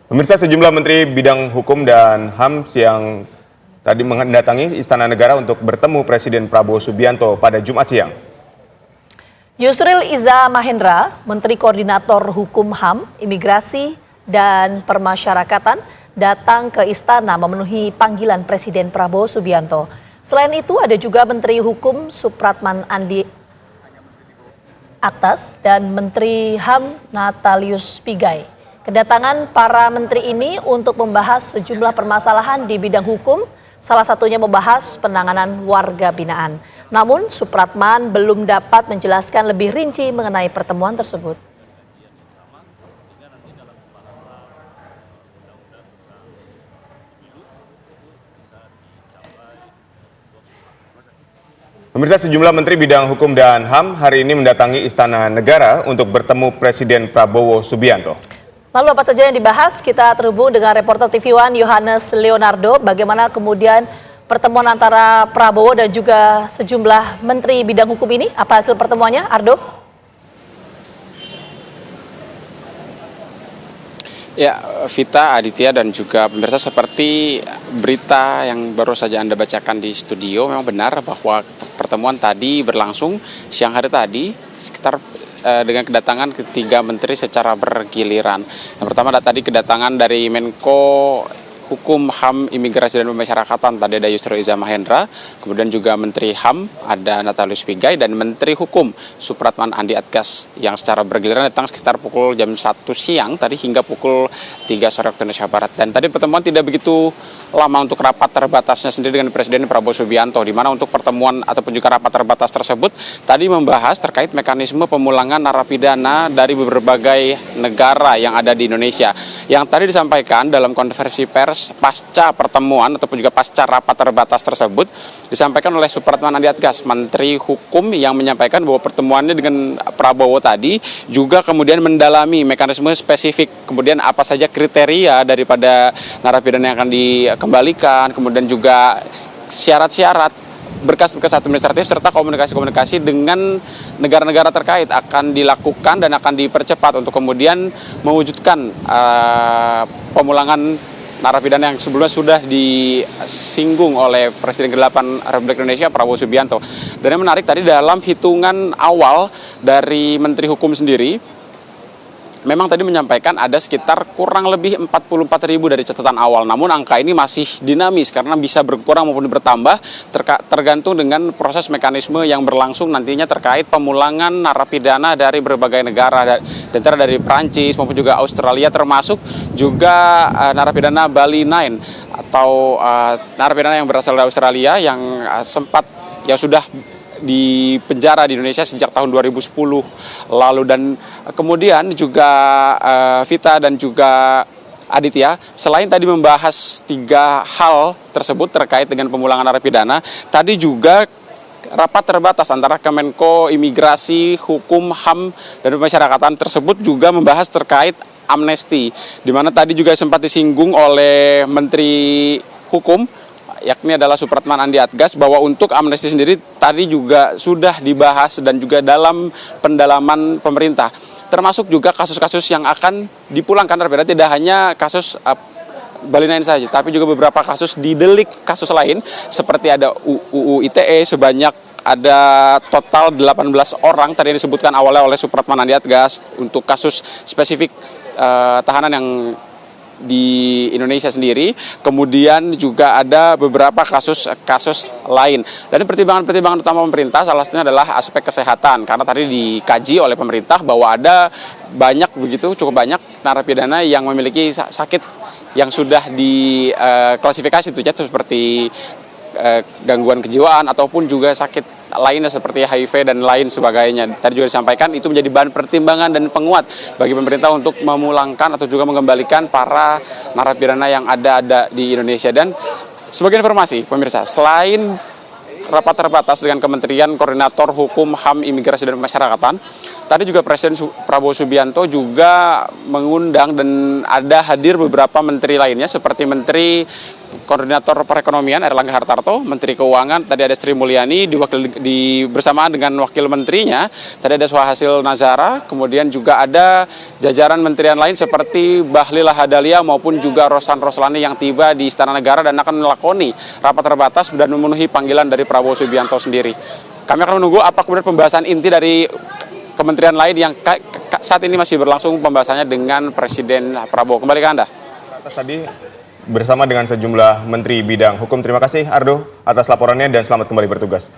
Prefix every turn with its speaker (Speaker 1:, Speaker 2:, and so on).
Speaker 1: Pemirsa, sejumlah menteri bidang hukum dan HAM yang tadi mendatangi Istana Negara untuk bertemu Presiden Prabowo Subianto pada Jumat siang.
Speaker 2: Yusril Iza Mahendra, Menteri Koordinator Hukum HAM, Imigrasi, dan Permasyarakatan, datang ke istana memenuhi panggilan Presiden Prabowo Subianto. Selain itu ada juga Menteri Hukum Supratman Andi Aktas dan Menteri HAM Natalius Pigai. Kedatangan para menteri ini untuk membahas sejumlah permasalahan di bidang hukum, salah satunya membahas penanganan warga binaan. Namun Supratman belum dapat menjelaskan lebih rinci mengenai pertemuan tersebut.
Speaker 1: Pemirsa, sejumlah menteri bidang hukum dan HAM hari ini mendatangi Istana Negara untuk bertemu Presiden Prabowo Subianto.
Speaker 2: Lalu apa saja yang dibahas? Kita terhubung dengan reporter TV One Yohanes Leonardo. Bagaimana kemudian pertemuan antara Prabowo dan juga sejumlah menteri bidang hukum ini? Apa hasil pertemuannya, Ardo?
Speaker 3: Ya, Vita, Aditya, dan juga pemirsa, seperti berita yang baru saja Anda bacakan di studio, memang benar bahwa pertemuan tadi berlangsung siang hari tadi sekitar dengan kedatangan ketiga menteri secara bergiliran. Yang pertama tadi kedatangan dari Menko Hukum, HAM, Imigrasi, dan Pemasyarakatan, tadi ada Yusril Iza Mahendra, kemudian juga Menteri HAM ada Natalius Pigai, dan Menteri Hukum Supratman Andi Aktas yang secara bergiliran datang sekitar pukul jam 1 siang tadi hingga pukul 3 sore waktu Indonesia Barat. Dan tadi pertemuan tidak begitu lama untuk rapat terbatasnya sendiri dengan Presiden Prabowo Subianto, di mana untuk pertemuan ataupun juga rapat terbatas tersebut tadi membahas terkait mekanisme pemulangan narapidana dari berbagai negara yang ada di Indonesia. Yang tadi disampaikan dalam konferensi pers pasca pertemuan ataupun juga pasca rapat terbatas tersebut disampaikan oleh Supratman Andi Aktas, Menteri Hukum, yang menyampaikan bahwa pertemuannya dengan Prabowo tadi juga kemudian mendalami mekanisme spesifik, kemudian apa saja kriteria daripada narapidana yang akan dikembalikan, kemudian juga syarat-syarat, berkas-berkas administratif, serta komunikasi-komunikasi dengan negara-negara terkait akan dilakukan dan akan dipercepat untuk kemudian mewujudkan pemulangan narapidana yang sebelumnya sudah disinggung oleh Presiden ke-8 Republik Indonesia Prabowo Subianto. Dan yang menarik tadi dalam hitungan awal dari Menteri Hukum sendiri, memang tadi menyampaikan ada sekitar kurang lebih 44.000 dari catatan awal. Namun angka ini masih dinamis karena bisa berkurang maupun bertambah tergantung dengan proses mekanisme yang berlangsung nantinya terkait pemulangan narapidana dari berbagai negara, dan dari Prancis maupun juga Australia, termasuk juga narapidana Bali 9 atau narapidana yang berasal dari Australia yang sudah di penjara di Indonesia sejak tahun 2010 lalu. Dan kemudian juga Vita dan juga Aditya, selain tadi membahas 3 hal tersebut terkait dengan pemulangan narapidana, tadi juga rapat terbatas antara Kemenko Imigrasi, Hukum, HAM, dan Pemasyarakatan tersebut juga membahas terkait amnesti, di mana tadi juga sempat disinggung oleh Menteri Hukum, yakni adalah Supratman Andi Aktas, bahwa untuk amnesti sendiri tadi juga sudah dibahas dan juga dalam pendalaman pemerintah, termasuk juga kasus-kasus yang akan dipulangkan narapidana, tidak hanya kasus Bali 9 saja, tapi juga beberapa kasus di delik kasus lain, seperti ada UU ITE sebanyak ada total 18 orang tadi yang disebutkan awalnya oleh Supratman Andi Aktas untuk kasus spesifik tahanan yang di Indonesia sendiri. Kemudian juga ada beberapa kasus lain. Dan pertimbangan utama pemerintah salah satunya adalah aspek kesehatan, karena tadi dikaji oleh pemerintah bahwa ada cukup banyak narapidana yang memiliki sakit yang sudah diklasifikasi seperti gangguan kejiwaan ataupun juga sakit lainnya seperti HIV dan lain sebagainya. Tadi juga disampaikan itu menjadi bahan pertimbangan dan penguat bagi pemerintah untuk memulangkan atau juga mengembalikan para narapidana yang ada di Indonesia. Dan sebagai informasi pemirsa, selain rapat terbatas dengan Kementerian Koordinator Hukum, HAM, Imigrasi, dan Pemasyarakatan, tadi juga Presiden Prabowo Subianto juga mengundang dan ada hadir beberapa menteri lainnya seperti Menteri Koordinator Perekonomian Erlangga Hartarto, Menteri Keuangan, tadi ada Sri Mulyani bersamaan dengan wakil menterinya, tadi ada Swahasil Nazara, kemudian juga ada jajaran menterian lain seperti Bahlil Lahadalia maupun juga Rosan Roslani yang tiba di Istana Negara dan akan melakoni rapat terbatas dan memenuhi panggilan dari Prabowo Subianto sendiri. Kami akan menunggu apa kemudian pembahasan inti dari kementerian lain yang saat ini masih berlangsung pembahasannya dengan Presiden Prabowo. Kembali ke Anda.
Speaker 1: Tadi bersama dengan sejumlah menteri bidang hukum. Terima kasih Ardo atas laporannya dan selamat kembali bertugas.